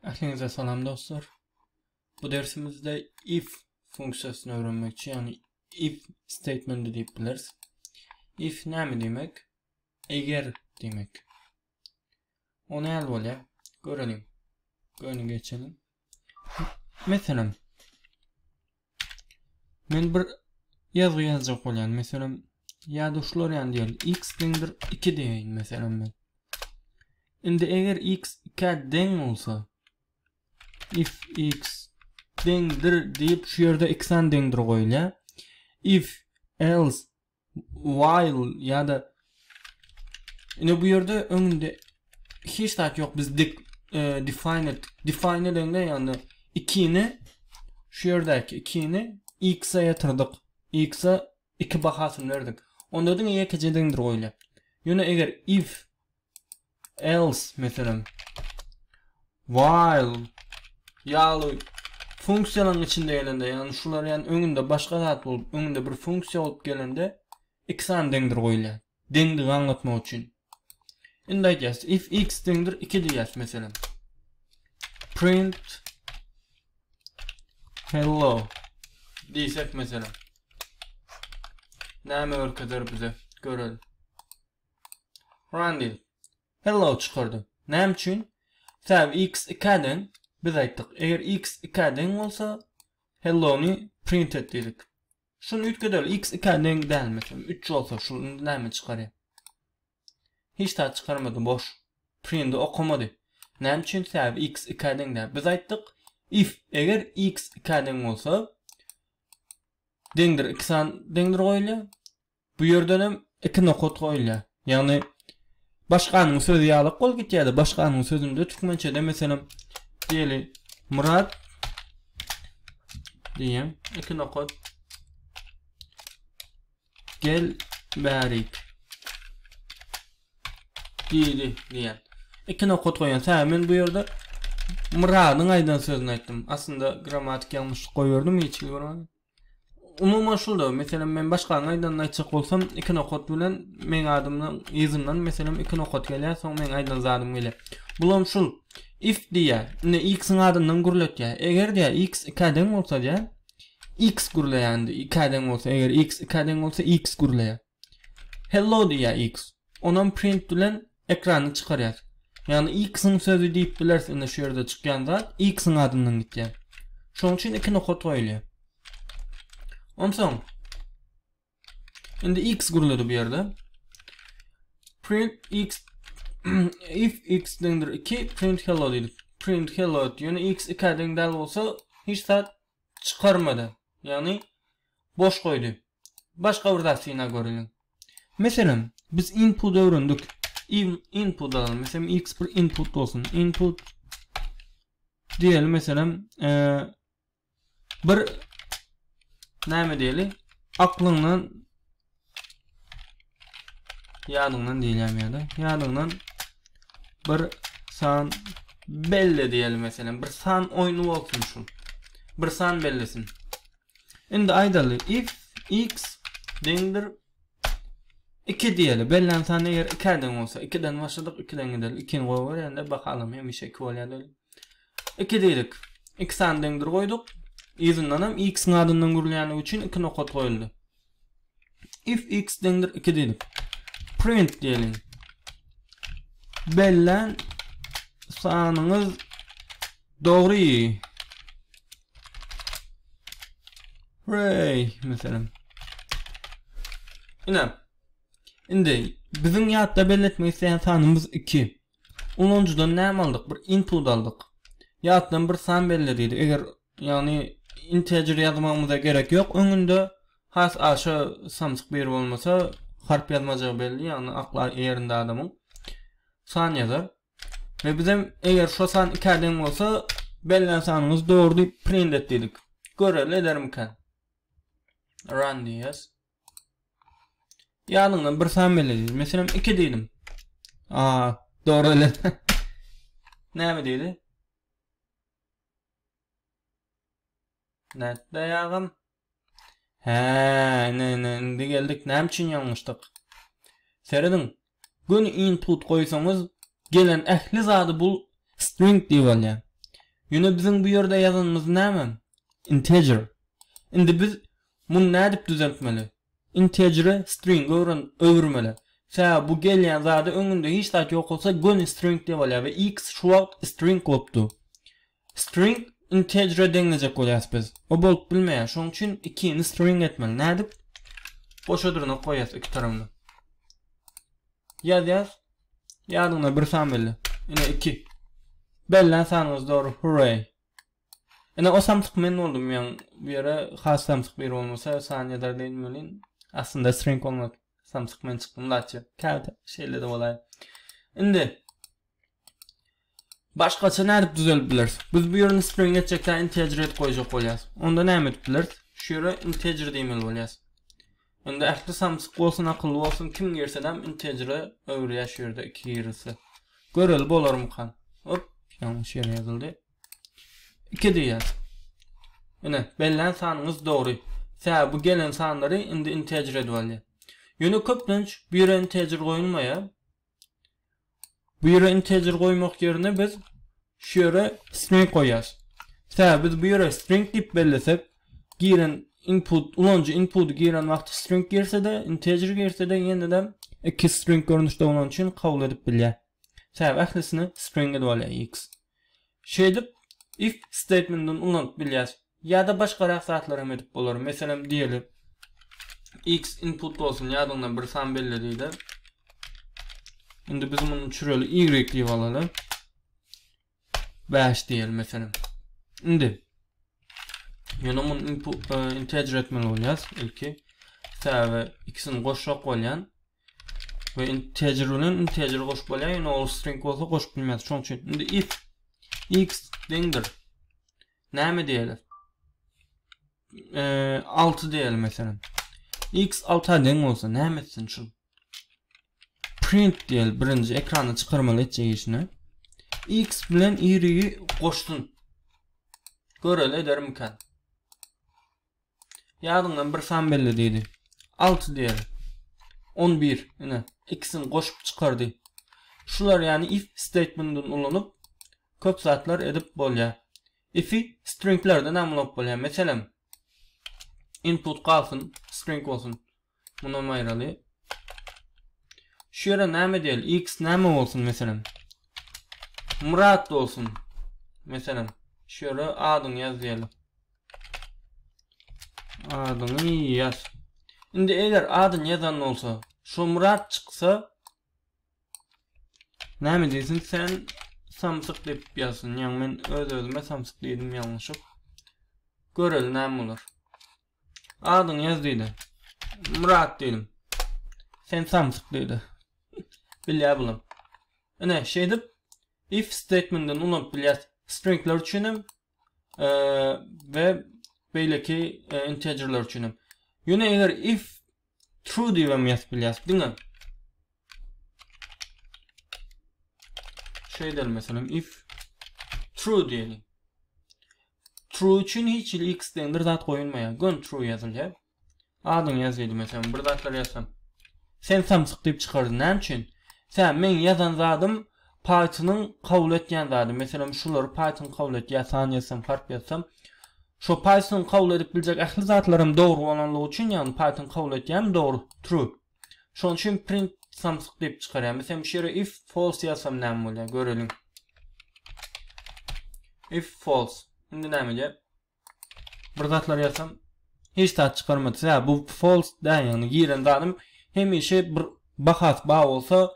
Aklınıza salam dostlar. Bu dersimizde if funksiyasını öğrenmek için, yani if statement'i deyip biliriz. If ne demek? Eğer demek. Onu el böyle görelim. Görelim geçelim. Mesela ben bir yazı yazacak olan mesela yazışlar yani değil x dendir 2 deyin mesela ben. Şimdi eğer x 2 den olsa if x dendir deyip şu yerde x'an dendir koyla. If else while ya da yine bu yerde önünde hiç tat yok, biz define edende yani 2'ni şu yerdeki 2'ni x'e yatırdık. X'e 2 bahasını verdik. Onda da iki dendir koyla. Yani eğer if else mesela while yalı fonksiyonun içinde gelende, yani şular yani önünde başka zat olup önünde bir fonksiyon olup gelende x'an dendir koyla. Dendir anlatmak için. Indi aytýas, if x dendir 2 diýäs mesela. Print hello diýsek mesela. Näme öýrkedir bize? Görelim. Run diýip. Hello çykardy. Näme üçin? Täb x 2'den biz aýtdyk. Eger x 2'den bolsa hello'ny print et diýdik. Şunu ütkedel x 2'den däl mesela. 3 bolsa şunu näme çykarýar? Hiç tat çıkarmadı, boş. Print'i okumadı. Näme üçin? Täb x 2'den däl. Biz aýtdyk, if eger x 2'den bolsa dendir 2'san dendir goýla. Bu ýerden hem 2 nokot goýla. Yani başkanyň sözü ýalyk bol gitýärdi. Başkanyň sözünde türkmençede mesela diýeli Murat diýem 2 nokot gel bärik diýdi diýen. 2 nokot goýan. Sen bu ýerde Murat'ın aýdan sözüni aýtdym. Aslında grammatik ýalňyşlyk goýurdum, hiç görmedim. Umuman şulda, mesela men başka aydan aýtjak bolsam 2 nokot bilen men adymdan ýazymdan mesela 2 nokot gelýär, soň men aýdan zadym gelýär. Bulam şul if diýär, ne x'in adından gürletýär. Eger diýär x 2'den bolsa diýär, x gürleýändi. 2'den bolsa, eger x 2'den bolsa x gürleýär. Hello diýär x. Ondan print bilen ekrany çykarýar. Yani x'in sözü diýip bilersin, şu ýerde çykýan zat x'in adından gitýär. Şoň üçin 2 nokot goýulýar. Ondan indi x gürledi bu ýerde. Print x if x dendir 2 print hello diýdik. Print hello diýeni x 2'den däl bolsa hiç zat çykarmady. Yani boş goýdy. Başga bir zatsyna görelim. Mesela biz input öwrendik. Input alalım. Mesela x bir input olsun. Input diyelim mesela bir näme diýeli? Aklyndan ýadyňdan diýelim ýa-da. Ýadyňdan bir san belli diýelim mesela. Bir san oýny bolsun şu. Bir san bellesin. Indi aýdaly if x dendir 2 diýeli. Bellen san eger 2'den bolsa 2'den başladyk, 2'den gidelim. 2'ni goýup ýa-da bakalım hemişe 2 bolýar. 2 diýdik. 2 san dendir goýduk. Ýazyndan hem x'in adından gürleýäni üçin 2 nokot goýuldy. If x dendir 2 diýdik. Print diýelim. Bellen sanyňyz dogry. Hooray mesela. Indi bizim ýatda belletmek isleýän sanymyz 2. Onuncudan näme aldyk? Bir input aldyk. Ýatdan bir san belledik. Eger yani integer ýazmamyza gerek ýok. Öňünde has aşa samsyk berip bolmasa harp ýazmajagy belli, yani aklar ýerinde adamyň san ýazar. Ve bizim eger şu san 2'den bolsa bellen sanyňyz dogry diýip print etdik. Göreli edermiken. Run diýäs. Ýanyňdan bir san belledik. Mesela 2 diýdim. Dogry ele. Näme diýdi? Näde ýagym? Ne geldik. Näme üçin ýalňyşdyk? Seredin. Gün input goýsaňyz gelen ähli zady bul string diýip alýar. Ýöne bizim bu ýerde ýazanymyz näme? Integer. Indi biz muny nädip düzeltmeli? Integer'e string öwürmeli. Şä bu gelýän zady öňünde hiç zat ýok bolsa gon string diýip bolýar we x şu wagt string bolupdy. String integer'e deňlejek bolýar biz. O bolup bilmeýär. Şoň üçin 2-ni string etmeli. Nädip? Boşa duruna koýas iki tarafını. Yaz. Ýadyňda bir san belli. Ine 2. Bellen sanyňyz dogry. Hooray. Ine o samsyk men oldum ýa bu ýere has samsyk bir bolmasa sanyýadar diýmelin. Aslında string olmak. Samsyk men çykdym daçy. Käte şeýle de bolay. Indi başgaça nädip düzeltdiler? Biz bu ýerine string etjekden integer et goýjak bolýas. Onda näme etdiler? Şu ýere integer diýmeli bolýas. Indi ähli samsyk bolsun, akylly bolsun, kim girsem integer'e öwrüýär şu ýerde 2 girse. Göreli bolarmy kan? Hop, ýalňyş ýere ýazyldy. 2 diýär. Ine bellen sanyňyz dogry. Sä bu gelen sanlary indi integer edip bolýar. Ýöne köplenç bu ýere integer goýulmaýar. Bu ýere integer goýmak ýerine biz şu ýere string goýýas. Sä biz bu ýere string diýip bellesek, giren input, ulanjy input giren wagty string girse de, integer girse de ýene-de iki string görnüşde bolan üçin kabul edip bilýär. Sä ählisini string edip bolýar x. Şeýdip if statementin ulanyp bilýär. Ýa-da başga rahatlar hem edip bolar. Meselem diýelim x input bolsun, ýadyňdan bir san belli diýdi. Indi biz muny çüreli y diýip alaly. 5 diýelim meselem. Indi ýöne muny input integer etmeli bolýas ilki. Täze ikisini goşak bolýan we integer bilen integer goşup bolýan, ýöne ol string bolsa goşup bilmez. Şoň üçin indi if x deňdir. Näme diýeler? 6 diýelim meselem. X 6 deň bolsa näme etsin şu? Print diýel birinji ekrana çykarmaly etjek işini. X bilen y goşdun. Göreli edermiken. Ýadyňdan bir san belli diýdi. 6 diýelim. 11 ine x'ini goşup çykardy. Şular ýani if statementin ulanyp köp zatlar edip bolýar. If'i stringlerden amlap bolýar. Meselem input kalsın, string olsun. Buna aýraly. Şu ýere näme diýel? X näme bolsun meselem? Murat olsun. Meselem şu ýere adyň ýaz diýelim. Adyny ýaz. Indi eger adyň ýazan bolsa, şu Murat çyksa näme diýsin? Sen samsyk diýip ýazsyn. Ýa men öz-özüme samsyk diýdim ýalňyşyk. Göreli näme bolar? Adyň ýaz diýdi. Murat diýdim. Sen samsyk diýdi. Bilýär bulam. Ine şeýdip if statementin ulanyp bilýär stringler üçinem we beýleki integerler üçinem. Ýöne eger if true diýip ýazıp bilýär, diňe. Şeýdel meselem if true diýelim. True üçin hiç x deňdir zat goýulmaýar. Gon true ýazylýar. Adyň ýazyldy meselem bir zatlar ýazsam. Sen samsyk diýip çykardy. Näme üçin? Sen men ýazan zadym Pythonyň kabul etýän zady. Meselem şular Python kabul etýär, san ýazsam, harf ýazsam. Şo Python kabul edip biljek ähli zatlarym dogry bolanlygy üçin ýani Python kabul etýän dogry, true. Şoň üçin print samsyk diýip çykarýar. Meselem şu ýere if false ýazsam näme bolýar? Görelim. If false. Indi näme diýip? Bir zatlar ýazsam hiç tat çykarmady. Ha, bu false da ýani giren zadym hemişe bir bahas ba bolsa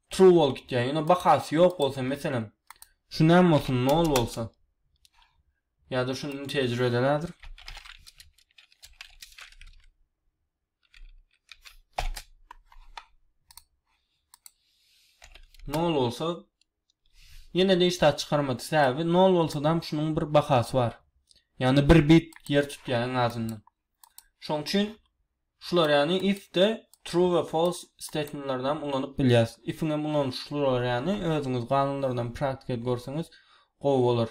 true bol gitýär. Ýöne bahasy ýok bolsa meselem şu näme bolsun, null bolsa ýa-da şunu integer edelerdir. Null bolsa ýene de hiç tat çykarmady. Sebäbi null bolsa-da şunun bir bahasy bar. Ýani bir bit yer tutýar en azyndan. Şoň üçin şular ýani if de true ve false statementlerden ulanyp bilýär. If'ine ulanyp şular ýani özüňiz kanunlardan praktik edip görseňiz gowy bolar.